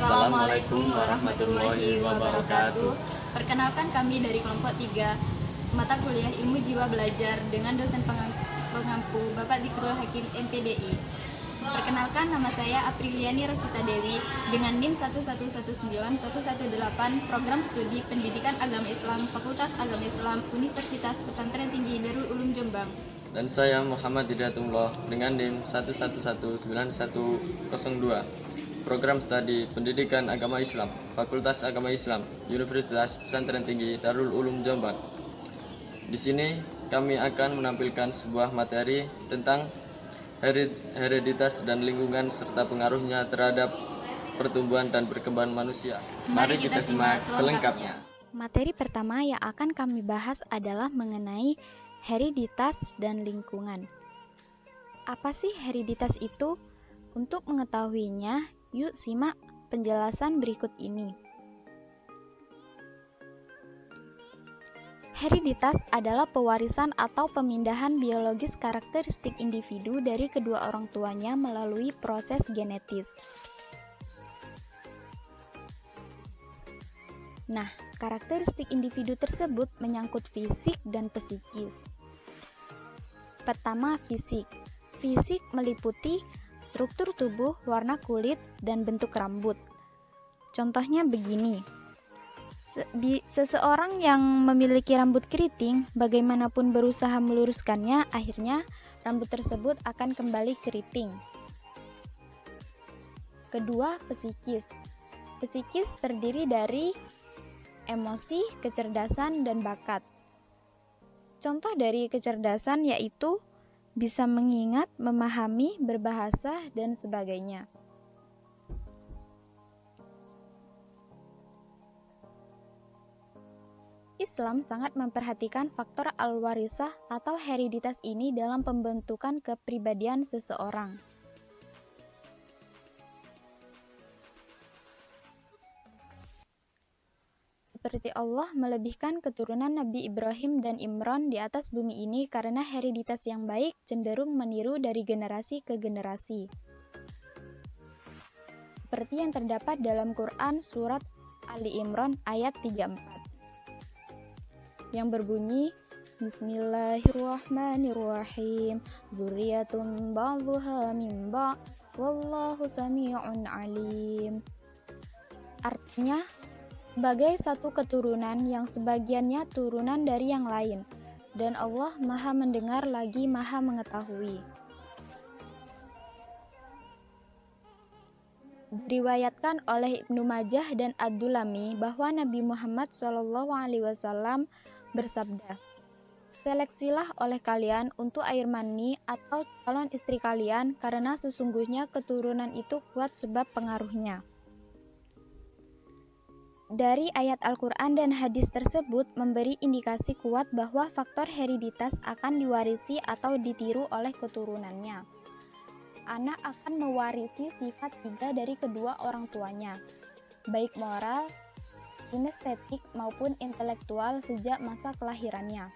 Assalamualaikum warahmatullahi wabarakatuh. Perkenalkan, kami dari kelompok 3 mata kuliah Ilmu Jiwa Belajar dengan dosen pengampu Bapak Dzikrul Hakim MPDI. Perkenalkan, nama saya Apriliani Rosita Dewi dengan NIM 1119118, program studi Pendidikan Agama Islam, Fakultas Agama Islam, Universitas Pesantren Tinggi Darul Ulum Jombang. Dan saya Muhammad Hidayatullah dengan NIM 1119102, program studi Pendidikan Agama Islam, Fakultas Agama Islam, Universitas Pesantren Tinggi Darul Ulum Jombang. Di sini kami akan menampilkan sebuah materi tentang hereditas dan lingkungan serta pengaruhnya terhadap pertumbuhan dan perkembangan manusia. Mari kita simak selengkapnya. Materi pertama yang akan kami bahas adalah mengenai hereditas dan lingkungan. Apa sih hereditas itu? Untuk mengetahuinya, yuk simak penjelasan berikut ini. Hereditas adalah pewarisan atau pemindahan biologis karakteristik individu dari kedua orang tuanya melalui proses genetis. Nah, karakteristik individu tersebut menyangkut fisik dan psikis. Pertama, fisik. Fisik meliputi struktur tubuh, warna kulit, dan bentuk rambut. Contohnya begini. Seseorang yang memiliki rambut keriting, bagaimanapun berusaha meluruskannya, akhirnya rambut tersebut akan kembali keriting. Kedua, psikis. Psikis terdiri dari emosi, kecerdasan, dan bakat. Contoh dari kecerdasan yaitu bisa mengingat, memahami, berbahasa, dan sebagainya. Islam sangat memperhatikan faktor al-warisah atau hereditas ini dalam pembentukan kepribadian seseorang. Seperti Allah melebihkan keturunan Nabi Ibrahim dan Imran di atas bumi ini karena hereditas yang baik cenderung meniru dari generasi ke generasi. Seperti yang terdapat dalam Quran surat Ali Imran ayat 34. Yang berbunyi, Bismillahirrahmanirrahim, Zurriyatun ba'dhuha min ba' wallahu sami'un alim. Artinya, sebagai satu keturunan yang sebagiannya turunan dari yang lain, dan Allah Maha mendengar lagi Maha mengetahui. Diriwayatkan oleh Ibnu Majah dan Ad-Dulami bahwa Nabi Muhammad SAW bersabda, "Seleksilah oleh kalian untuk air mani atau calon istri kalian, karena sesungguhnya keturunan itu kuat sebab pengaruhnya." Dari ayat Al-Quran dan hadis tersebut memberi indikasi kuat bahwa faktor hereditas akan diwarisi atau ditiru oleh keturunannya. Anak akan mewarisi sifat 3 dari kedua orang tuanya, baik moral, kinestetik, maupun intelektual sejak masa kelahirannya.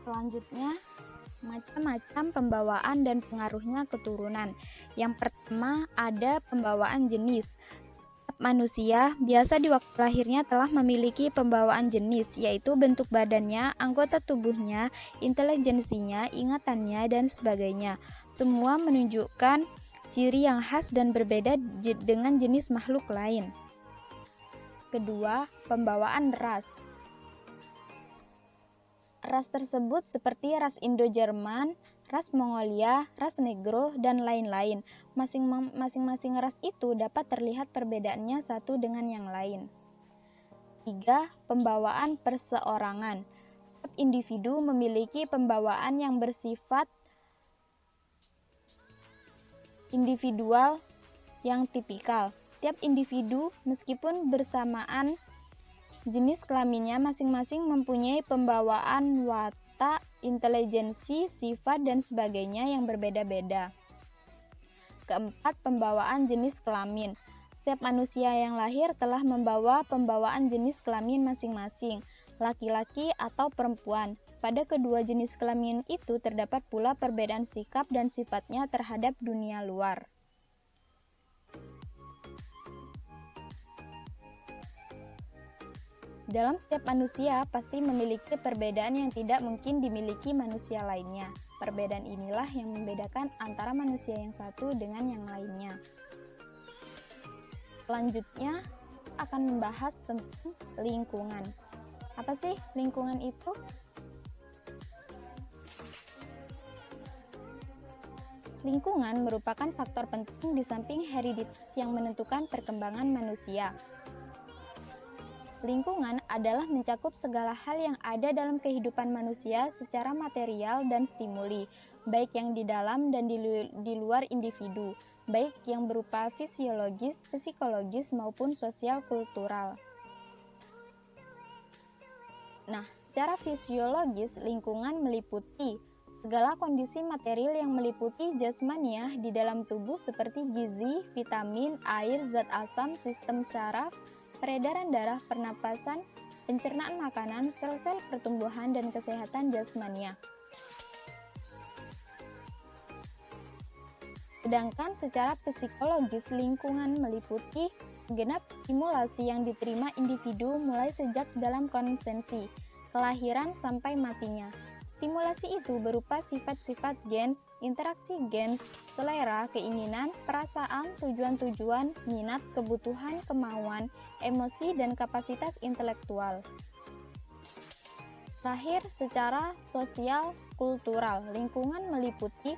Selanjutnya, macam-macam pembawaan dan pengaruhnya keturunan. Yang pertama, ada pembawaan jenis. Manusia biasa di waktu lahirnya telah memiliki pembawaan jenis, yaitu bentuk badannya, anggota tubuhnya, intelijensinya, ingatannya, dan sebagainya. Semua menunjukkan ciri yang khas dan berbeda dengan jenis makhluk lain. Kedua, pembawaan ras. Ras tersebut seperti ras Indo-Jerman, ras Mongolia, ras Negro, dan lain-lain. Masing-masing ras itu dapat terlihat perbedaannya satu dengan yang lain. 3. Pembawaan perseorangan. Setiap individu memiliki pembawaan yang bersifat individual yang tipikal. Tiap individu, meskipun bersamaan jenis kelaminnya, masing-masing mempunyai pembawaan watak, intelijensi, sifat, dan sebagainya yang berbeda-beda. Keempat, pembawaan jenis kelamin. Setiap manusia yang lahir telah membawa pembawaan jenis kelamin masing-masing, laki-laki atau perempuan. Pada kedua jenis kelamin itu terdapat pula perbedaan sikap dan sifatnya terhadap dunia luar. dalam setiap manusia pasti memiliki perbedaan yang tidak mungkin dimiliki manusia lainnya. Perbedaan inilah yang membedakan antara manusia yang satu dengan yang lainnya. Selanjutnya akan membahas tentang lingkungan. Apa sih lingkungan itu? Lingkungan merupakan faktor penting di samping hereditas yang menentukan perkembangan manusia. Lingkungan adalah mencakup segala hal yang ada dalam kehidupan manusia secara material dan stimuli, baik yang di dalam dan di luar individu, baik yang berupa fisiologis, psikologis, maupun sosial kultural. Nah, secara fisiologis, lingkungan meliputi segala kondisi material yang meliputi jasmaniah di dalam tubuh seperti gizi, vitamin, air, zat asam, sistem syaraf, peredaran darah, pernapasan, pencernaan makanan, sel-sel pertumbuhan, dan kesehatan jasmaniah. Sedangkan secara psikologis, lingkungan meliputi genap stimulasi yang diterima individu mulai sejak dalam konsensi, kelahiran sampai matinya. Stimulasi itu berupa sifat-sifat gens, interaksi gen, selera, keinginan, perasaan, tujuan-tujuan, minat, kebutuhan, kemauan, emosi, dan kapasitas intelektual. Terakhir, secara sosial kultural, lingkungan meliputi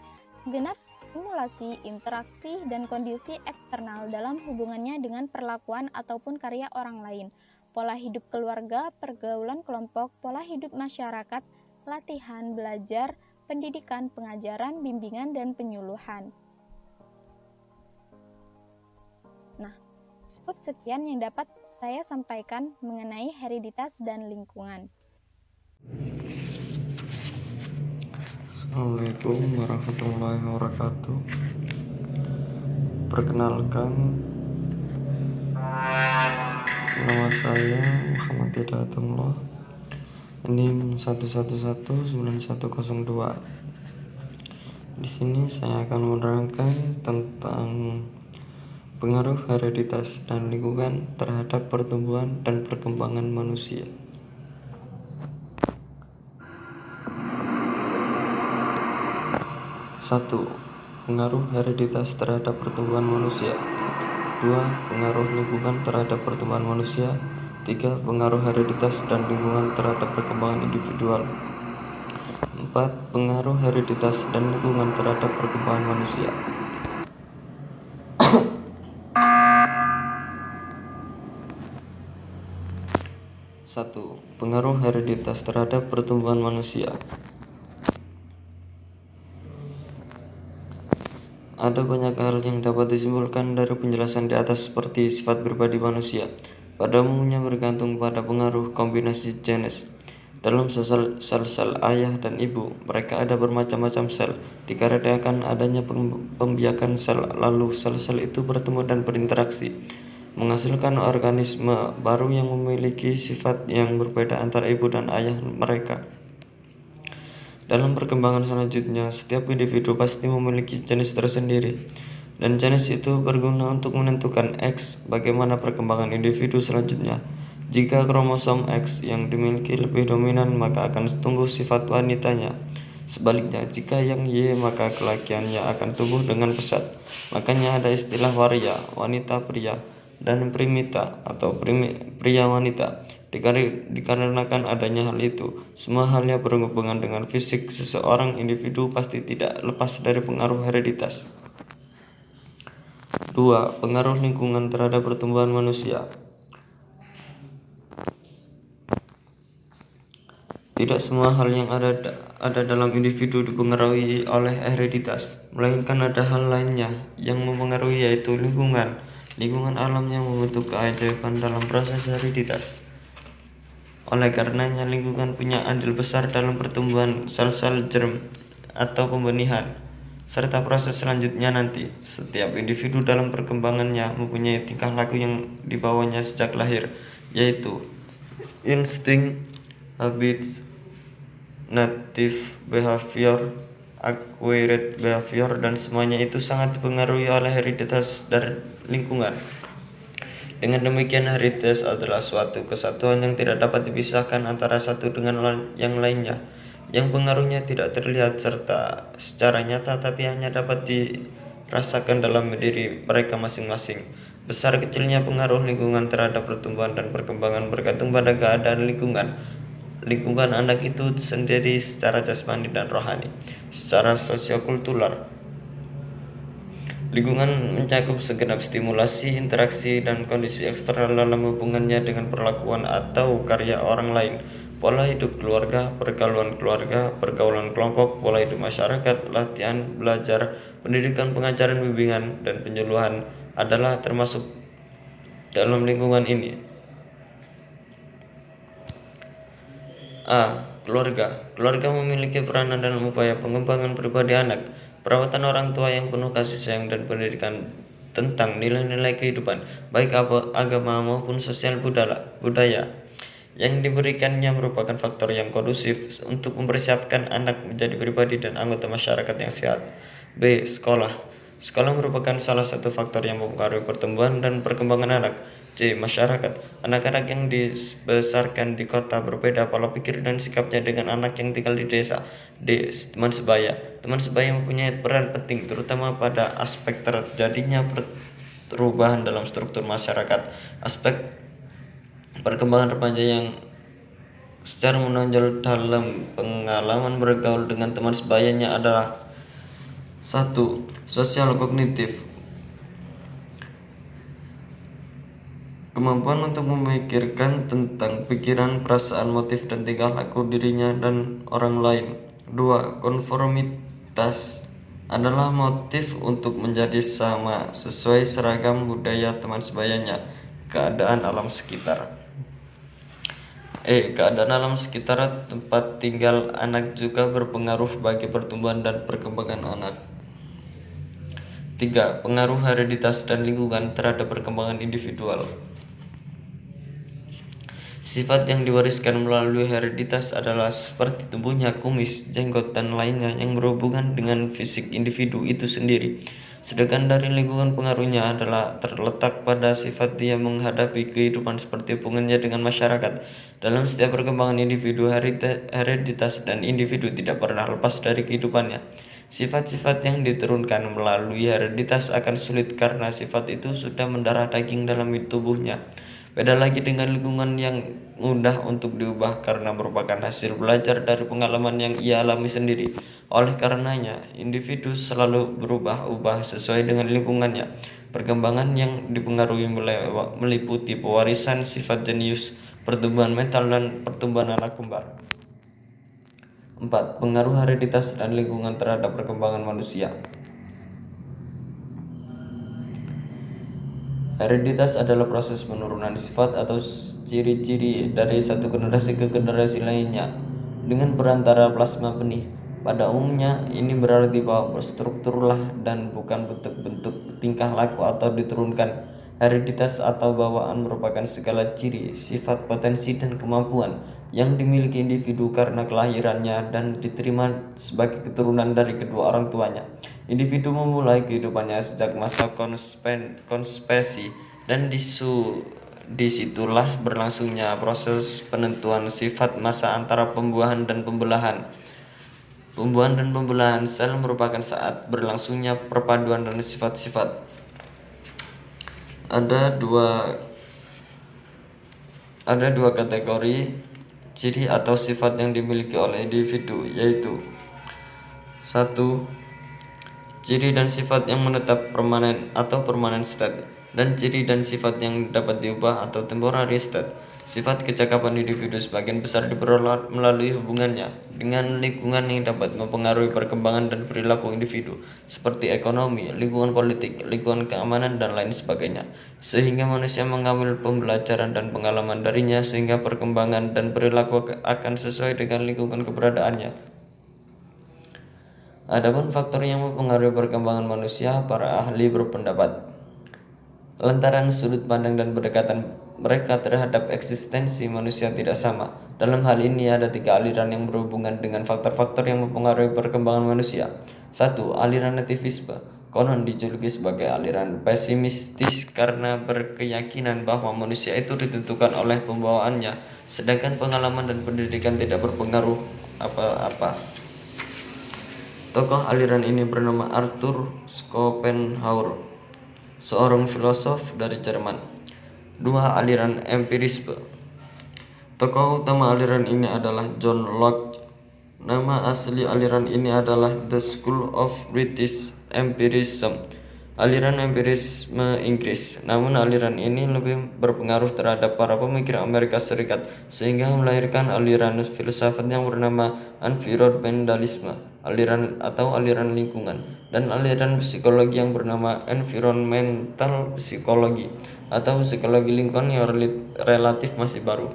genap stimulasi, interaksi, dan kondisi eksternal dalam hubungannya dengan perlakuan ataupun karya orang lain, pola hidup keluarga, pergaulan kelompok, pola hidup masyarakat, latihan, belajar, pendidikan, pengajaran, bimbingan, dan penyuluhan. Nah, cukup sekian yang dapat saya sampaikan mengenai hereditas dan lingkungan. Assalamualaikum warahmatullahi wabarakatuh. Perkenalkan, nama saya Muhammad Hidayatullah, NIM 1119102. Di sini saya akan menerangkan tentang pengaruh hereditas dan lingkungan terhadap pertumbuhan dan perkembangan manusia. 1. Pengaruh hereditas terhadap pertumbuhan manusia. 2. Pengaruh lingkungan terhadap pertumbuhan manusia. 3. Pengaruh hereditas dan lingkungan terhadap perkembangan individual. 4. Pengaruh hereditas dan lingkungan terhadap perkembangan manusia. Satu. Pengaruh hereditas terhadap pertumbuhan manusia. Ada banyak hal yang dapat disimpulkan dari penjelasan di atas seperti sifat pribadi manusia. Pada umumnya bergantung pada pengaruh kombinasi genes. Dalam sel-sel ayah dan ibu, mereka ada bermacam-macam sel. Dikarenakan adanya pembiakan sel, lalu sel-sel itu bertemu dan berinteraksi, menghasilkan organisme baru yang memiliki sifat yang berbeda antara ibu dan ayah mereka. Dalam perkembangan selanjutnya, setiap individu pasti memiliki jenis tersendiri, dan jenis itu berguna untuk menentukan X, bagaimana perkembangan individu selanjutnya. Jika kromosom X yang dimiliki lebih dominan, maka akan tumbuh sifat wanitanya. Sebaliknya, jika yang Y, maka kelakiannya akan tumbuh dengan pesat. Makanya ada istilah waria, wanita pria, dan primita atau pria wanita. Dikarenakan adanya hal itu, semua halnya berhubungan dengan fisik seseorang individu pasti tidak lepas dari pengaruh hereditas. 2. Pengaruh lingkungan terhadap pertumbuhan manusia. Tidak semua hal yang ada dalam individu dipengaruhi oleh hereditas, melainkan ada hal lainnya yang mempengaruhi, yaitu lingkungan alam yang membentuk keajaiban dalam proses hereditas. Oleh karenanya, lingkungan punya andil besar dalam pertumbuhan sel-sel germ atau pembenihan, serta proses selanjutnya nanti. Setiap individu dalam perkembangannya mempunyai tingkah laku yang dibawanya sejak lahir, yaitu insting, habits, native behavior, acquired behavior, dan semuanya itu sangat dipengaruhi oleh hereditas dari lingkungan. Dengan demikian, heritage adalah suatu kesatuan yang tidak dapat dipisahkan antara satu dengan yang lainnya, yang pengaruhnya tidak terlihat serta secara nyata tapi hanya dapat dirasakan dalam diri mereka masing-masing. Besar kecilnya pengaruh lingkungan terhadap pertumbuhan dan perkembangan bergantung pada keadaan lingkungan anak itu sendiri secara jasmani dan rohani. Secara sosiokultural, lingkungan mencakup segenap stimulasi, interaksi, dan kondisi eksternal dalam hubungannya dengan perlakuan atau karya orang lain. Pola hidup keluarga, pergaulan keluarga, pergaulan kelompok, pola hidup masyarakat, latihan, belajar, pendidikan, pengajaran, bimbingan, dan penyuluhan adalah termasuk dalam lingkungan ini. A. Keluarga. Keluarga memiliki peranan dalam upaya pengembangan pribadi anak, perawatan orang tua yang penuh kasih sayang, dan pendidikan tentang nilai-nilai kehidupan, baik agama maupun sosial budaya. Yang diberikannya merupakan faktor yang kondusif untuk mempersiapkan anak menjadi pribadi dan anggota masyarakat yang sehat. B. Sekolah. Sekolah merupakan salah satu faktor yang mempengaruhi pertumbuhan dan perkembangan anak. C. Masyarakat. Anak-anak yang dibesarkan di kota berbeda pola pikir dan sikapnya dengan anak yang tinggal di desa. D. Teman sebaya. Teman sebaya mempunyai peran penting terutama pada aspek terjadinya perubahan dalam struktur masyarakat. Aspek perkembangan remaja yang secara menonjol dalam pengalaman bergaul dengan teman sebayanya adalah 1. Sosial kognitif. Kemampuan untuk memikirkan tentang pikiran, perasaan, motif, dan tingkah laku dirinya dan orang lain. 2. Konformitas adalah motif untuk menjadi sama sesuai seragam budaya teman sebayanya. Keadaan alam sekitar. Keadaan alam sekitar tempat tinggal anak juga berpengaruh bagi pertumbuhan dan perkembangan anak. 3. Pengaruh hereditas dan lingkungan terhadap perkembangan individual. Sifat yang diwariskan melalui hereditas adalah seperti tumbuhnya kumis, jenggot, dan lainnya yang berhubungan dengan fisik individu itu sendiri. Sedangkan dari lingkungan pengaruhnya adalah terletak pada sifat dia menghadapi kehidupan seperti hubungannya dengan masyarakat. Dalam setiap perkembangan individu, hereditas dan individu tidak pernah lepas dari kehidupannya. Sifat-sifat yang diturunkan melalui hereditas akan sulit karena sifat itu sudah mendarah daging dalam tubuhnya. Beda lagi dengan lingkungan yang mudah untuk diubah karena merupakan hasil belajar dari pengalaman yang ia alami sendiri. Oleh karenanya, individu selalu berubah-ubah sesuai dengan lingkungannya. Perkembangan yang dipengaruhi meliputi pewarisan sifat jenius, pertumbuhan mental, dan pertumbuhan anak kembar. 4. Pengaruh hereditas dan lingkungan terhadap perkembangan manusia. Hereditas adalah proses penurunan sifat atau ciri-ciri dari satu generasi ke generasi lainnya dengan perantara plasma benih. Pada umumnya, ini berarti bahwa strukturlah dan bukan bentuk-bentuk tingkah laku atau diturunkan. Hereditas atau bawaan merupakan segala ciri, sifat, potensi, dan kemampuan yang dimiliki individu karena kelahirannya dan diterima sebagai keturunan dari kedua orang tuanya. Individu memulai kehidupannya sejak masa konspesi dan disitulah berlangsungnya proses penentuan sifat masa antara pembuahan dan pembelahan. Pembuahan dan pembelahan sel merupakan saat berlangsungnya perpaduan dan sifat-sifat. Ada dua kategori ciri atau sifat yang dimiliki oleh individu, yaitu 1. Ciri dan sifat yang menetap permanen atau permanent state, dan ciri dan sifat yang dapat diubah atau temporary state. Sifat kecakapan individu sebagian besar diperoleh melalui hubungannya dengan lingkungan yang dapat mempengaruhi perkembangan dan perilaku individu, seperti ekonomi, lingkungan politik, lingkungan keamanan, dan lain sebagainya, sehingga manusia mengambil pembelajaran dan pengalaman darinya sehingga perkembangan dan perilaku akan sesuai dengan lingkungan keberadaannya. Adapun faktor yang mempengaruhi perkembangan manusia, para ahli berpendapat lantaran sudut pandang dan pendekatan mereka terhadap eksistensi manusia tidak sama. Dalam hal ini ada 3 aliran yang berhubungan dengan faktor-faktor yang mempengaruhi perkembangan manusia. 1. Aliran nativisme Konon dijuluki sebagai aliran pesimistis karena berkeyakinan bahwa manusia itu ditentukan oleh pembawaannya, sedangkan pengalaman dan pendidikan tidak berpengaruh apa-apa. Tokoh aliran ini bernama Arthur Schopenhauer, seorang filosof dari Jerman. 2. Aliran empirisme. Tokoh utama aliran ini adalah John Locke. Nama asli aliran ini adalah The School of British Empirism, aliran empirisme Inggris. Namun aliran ini lebih berpengaruh terhadap para pemikir Amerika Serikat sehingga melahirkan aliran filsafat yang bernama environmentalisme, aliran lingkungan, dan aliran psikologi yang bernama environmental psychology atau psikologi lingkungan yang relatif masih baru.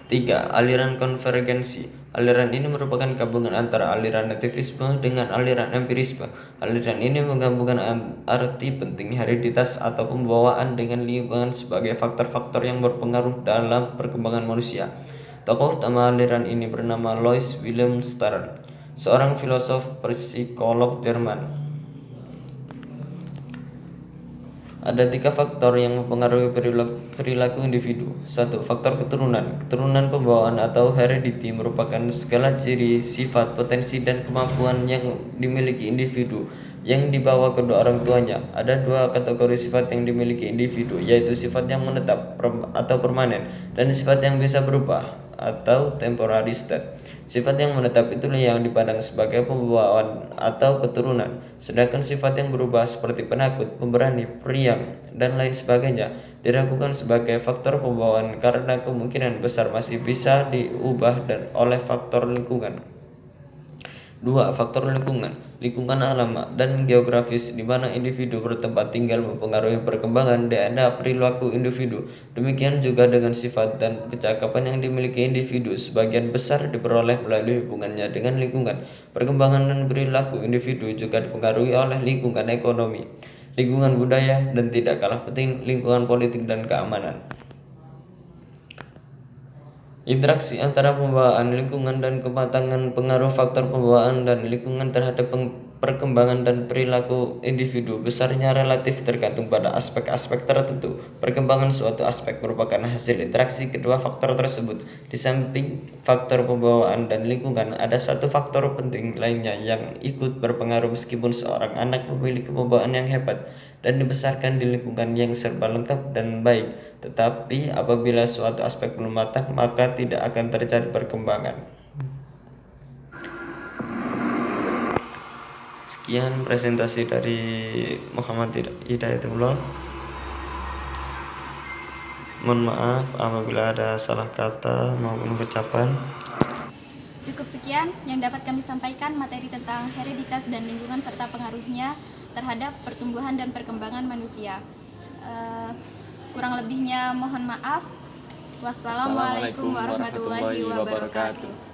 3. Aliran konvergensi. Aliran ini merupakan gabungan antara aliran nativisme dengan aliran empirisme. Aliran ini menggabungkan arti penting hereditas atau pembawaan dengan lingkungan sebagai faktor-faktor yang berpengaruh dalam perkembangan manusia. Tokoh utama aliran ini bernama Louis Wilhelm Stern, seorang filosof psikolog Jerman. Ada 3 faktor yang mempengaruhi perilaku individu. 1. Faktor keturunan. Keturunan pembawaan atau heredity merupakan segala ciri, sifat, potensi, dan kemampuan yang dimiliki individu yang dibawa kedua orang tuanya. Ada 2 kategori sifat yang dimiliki individu, yaitu sifat yang menetap atau permanen dan sifat yang bisa berubah atau temporary state. Sifat yang menetap itulah yang dipandang sebagai pembawaan atau keturunan, sedangkan sifat yang berubah seperti penakut, pemberani, periang, dan lain sebagainya diragukan sebagai faktor pembawaan karena kemungkinan besar masih bisa diubah oleh faktor lingkungan. 2. Faktor lingkungan. Lingkungan alam dan geografis di mana individu bertempat tinggal mempengaruhi perkembangan DNA perilaku individu. Demikian juga dengan sifat dan kecakapan yang dimiliki individu sebagian besar diperoleh melalui hubungannya dengan lingkungan. Perkembangan dan perilaku individu juga dipengaruhi oleh lingkungan ekonomi, lingkungan budaya, dan tidak kalah penting lingkungan politik dan keamanan. Interaksi antara pembawaan lingkungan dan kematangan pengaruh faktor pembawaan dan lingkungan terhadap perkembangan dan perilaku individu besarnya relatif tergantung pada aspek-aspek tertentu. Perkembangan suatu aspek merupakan hasil interaksi kedua faktor tersebut. Di samping faktor pembawaan dan lingkungan, ada satu faktor penting lainnya yang ikut berpengaruh meskipun seorang anak memiliki pembawaan yang hebat dan dibesarkan di lingkungan yang serba lengkap dan baik. Tetapi apabila suatu aspek belum matang, maka tidak akan terjadi perkembangan. Sekian presentasi dari Muhammad Hidayatullah. Mohon maaf apabila ada salah kata maupun ucapan. Cukup sekian yang dapat kami sampaikan materi tentang hereditas dan lingkungan serta pengaruhnya terhadap pertumbuhan dan perkembangan manusia. Kurang lebihnya mohon maaf. Wassalamualaikum warahmatullahi wabarakatuh.